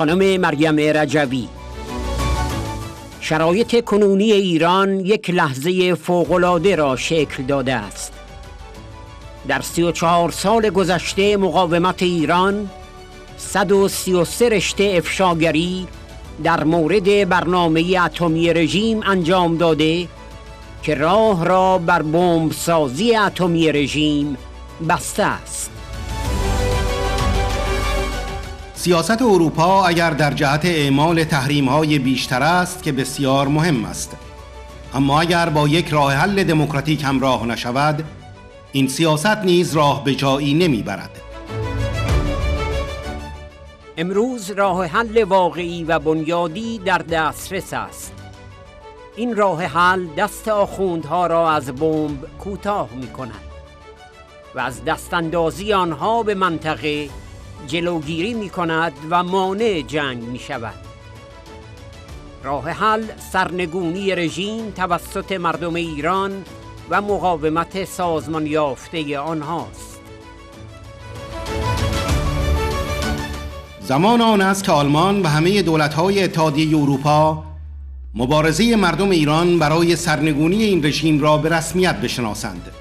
خانم مریم رجوی. شرایط کنونی ایران یک لحظه فوق‌العاده را شکل داده است. در 34 سال گذشته مقاومت ایران 133 رشته افشاگری در مورد برنامه اتمی رژیم انجام داده که راه را بر بمبسازی اتمی رژیم بسته است. سیاست اروپا اگر در جهت اعمال تحریم‌های بیشتر است که بسیار مهم است، اما اگر با یک راه حل دموکراتیک همراه نشود، این سیاست نیز راه به جایی نمیبرد. امروز راه حل واقعی و بنیادی در دسترس است. این راه حل دست آخوندها را از بمب کوتاه می‌کند و از دستاندازی آنها به منطقه جلوگیری می‌کند و مانع جنگ می‌شود. راه حل سرنگونی رژیم توسط مردم ایران و مقاومت سازمان یافته آنهاست. زمان آن است که آلمان و همه دولت‌های اتحادیه اروپا مبارزه مردم ایران برای سرنگونی این رژیم را به رسمیت بشناسند.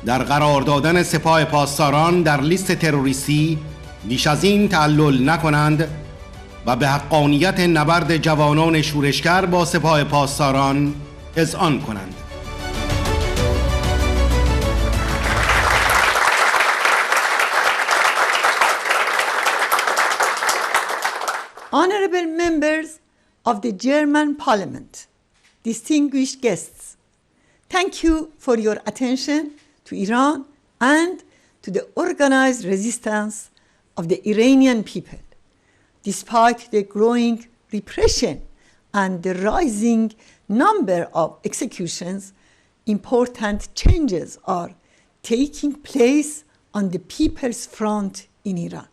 در قرار دادن سپاه پاسداران در لیست تروریستی بیش از این تعلل نکنند و به حقانیت نبرد جوانان شورشگر با سپاه پاسداران اذعان کنند. Honorable members of the German Parliament, distinguished guests, thank you for your attention to Iran and to the organized resistance of the Iranian people. Despite the growing repression and the rising number of executions, important changes are taking place on the People's Front in Iran.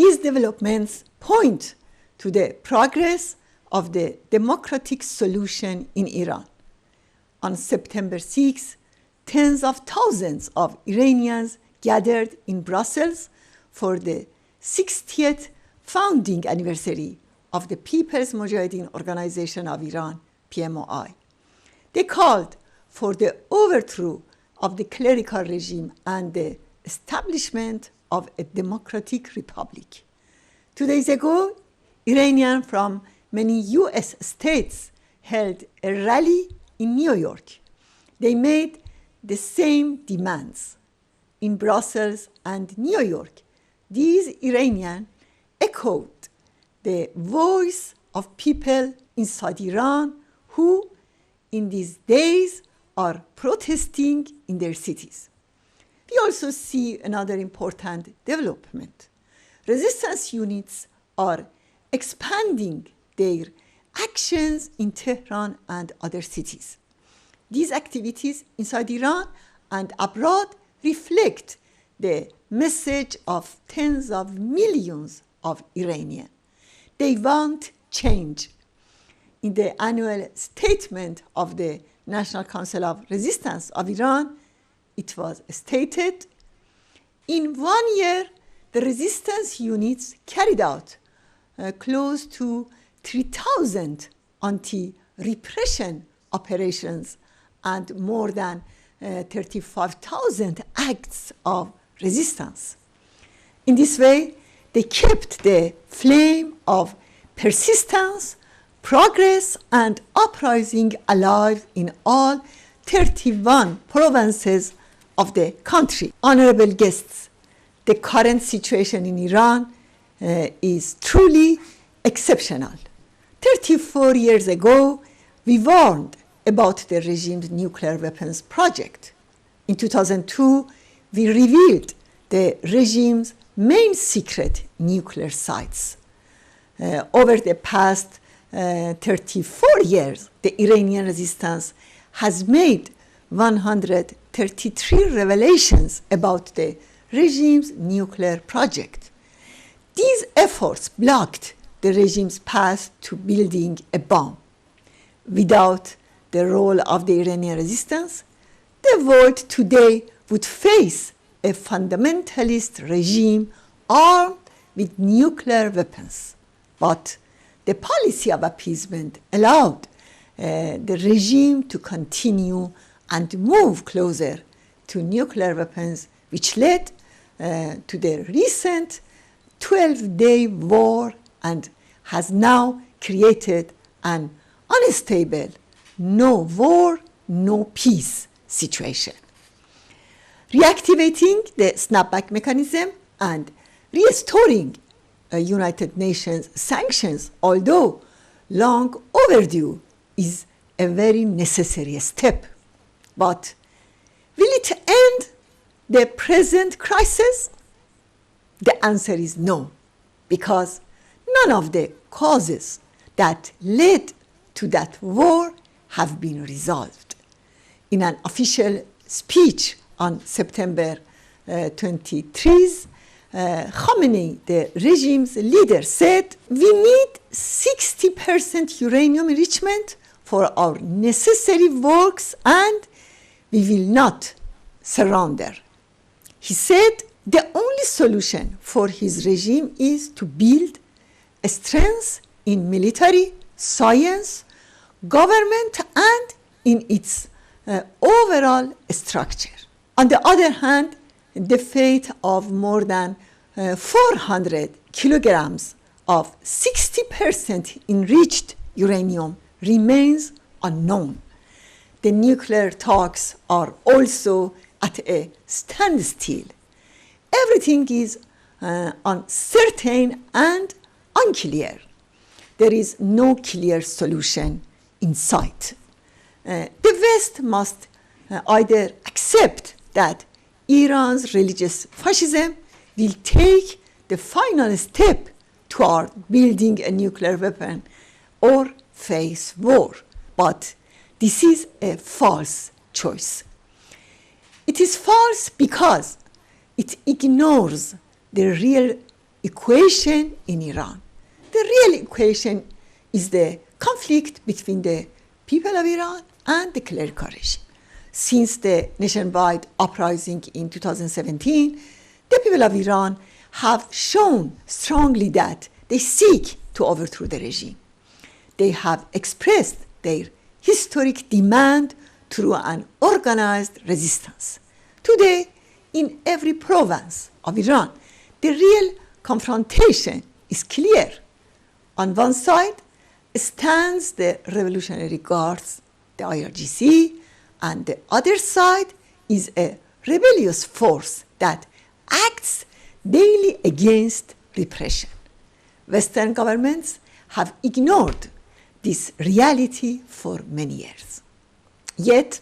These developments point to the progress of the democratic solution in Iran. On September 6, tens of thousands of Iranians gathered in Brussels for the 60th founding anniversary of the People's Mujahideen Organization of Iran, PMOI. They called for the overthrow of the clerical regime and the establishment of a democratic republic. 2 days ago, Iranians from many US states held a rally in New York. They made the same demands. In Brussels and New York, these Iranians echoed the voice of people inside Iran who, in these days, are protesting in their cities. We also see another important development. Resistance units are expanding their actions in Tehran and other cities. These activities inside Iran and abroad reflect the message of tens of millions of Iranians. They want change. In the annual statement of the National Council of Resistance of Iran, it was stated, in 1 year, the resistance units carried out close to 3,000 anti-repression operations and more than 35,000 acts of resistance. In this way, they kept the flame of persistence, progress, and uprising alive in all 31 provinces of the country. Honorable guests, the current situation in Iran is truly exceptional. 34 years ago, we warned about the regime's nuclear weapons project. In 2002, we revealed the regime's main secret nuclear sites. Over the past 34 years, the Iranian resistance has made 133 revelations about the regime's nuclear project. These efforts blocked the regime's path to building a bomb. Without the role of the Iranian resistance, the world today would face a fundamentalist regime armed with nuclear weapons. But the policy of appeasement allowed the regime to continue and move closer to nuclear weapons, which led to the recent 12-day war and has now created an unstable, no war, no peace situation. Reactivating the snapback mechanism and restoring United Nations sanctions, although long overdue, is a very necessary step. But will it end the present crisis? The answer is no, because none of the causes that led to that war have been resolved. In an official speech on September 23, Khamenei, the regime's leader, said, "We need 60% uranium enrichment for our necessary works and we will not surrender." He said the only solution for his regime is to build a strength in military, science, government, and in its overall structure. On the other hand, the fate of more than 400 kilograms of 60% enriched uranium remains unknown. The nuclear talks are also at a standstill. Everything is uncertain and unclear. There is no clear solution in sight. The West must either accept that Iran's religious fascism will take the final step toward building a nuclear weapon or face war. But this is a false choice. It is false because it ignores the real equation in Iran. The real equation is the conflict between the people of Iran and the clerical regime. Since the nationwide uprising in 2017, the people of Iran have shown strongly that they seek to overthrow the regime. They have expressed their historic demand through an organized resistance. Today, in every province of Iran, the real confrontation is clear. On one side stands the Revolutionary Guards, the IRGC, and the other side is a rebellious force that acts daily against repression. Western governments have ignored this reality for many years. Yet,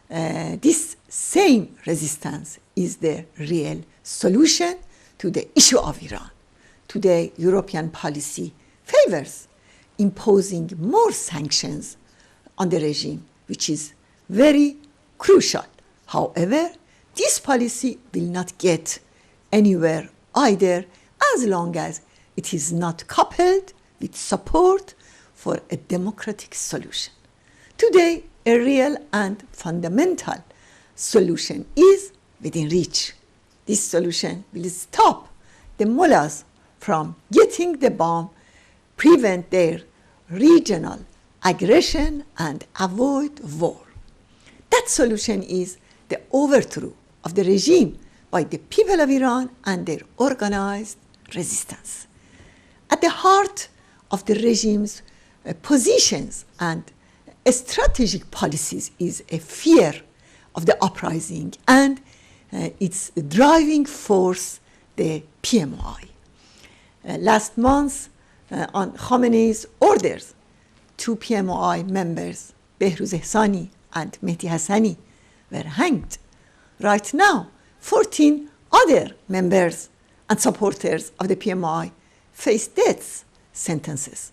this same resistance is the real solution to the issue of Iran. Today, European policy favors imposing more sanctions on the regime, which is very crucial. However, this policy will not get anywhere either as long as it is not coupled with support for a democratic solution. Today, a real and fundamental solution is within reach. This solution will stop the mullahs from getting the bomb, prevent their regional aggression, and avoid war. That solution is the overthrow of the regime by the people of Iran and their organized resistance. At the heart of the regime's positions and strategic policies is a fear of the uprising and its driving force, the PMI. Last month, on Khamenei's orders, 2 PMI members, Behruz Ehsani and Mehdi Hassani, were hanged. Right now, 14 other members and supporters of the PMI face death sentences.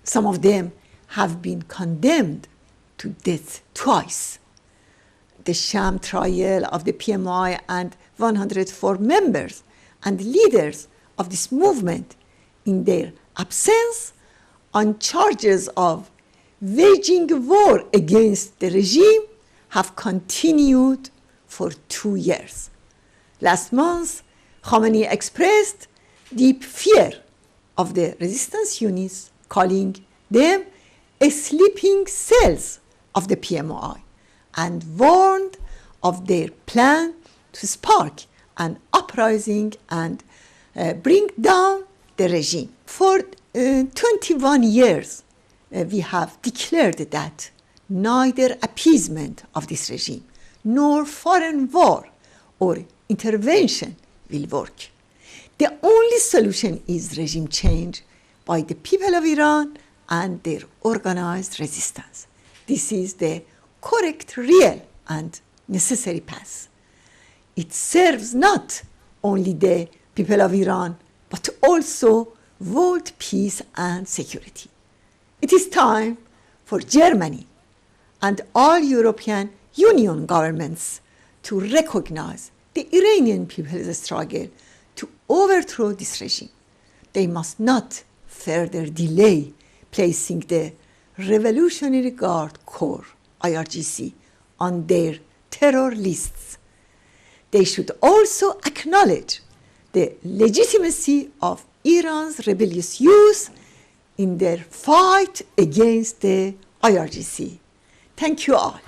Some of them have been condemned to death twice. The sham trial of the PMI and 104 members and leaders of this movement in their absence on charges of waging war against the regime have continued for 2 years. Last month, Khamenei expressed deep fear of the resistance units, calling them sleeping cells of the PMOI, and warned of their plan to spark an uprising and bring down the regime. For 21 years, we have declared that neither appeasement of this regime nor foreign war or intervention will work. The only solution is regime change by the people of Iran and their organized resistance. This is the correct, real, and necessary path. It serves not only the people of Iran, but also world peace and security. It is time for Germany and all European Union governments to recognize the Iranian people's struggle to overthrow this regime. They must not further delay placing the Revolutionary Guard Corps, IRGC, on their terror lists. They should also acknowledge the legitimacy of Iran's rebellious youth in their fight against the IRGC. Thank you all.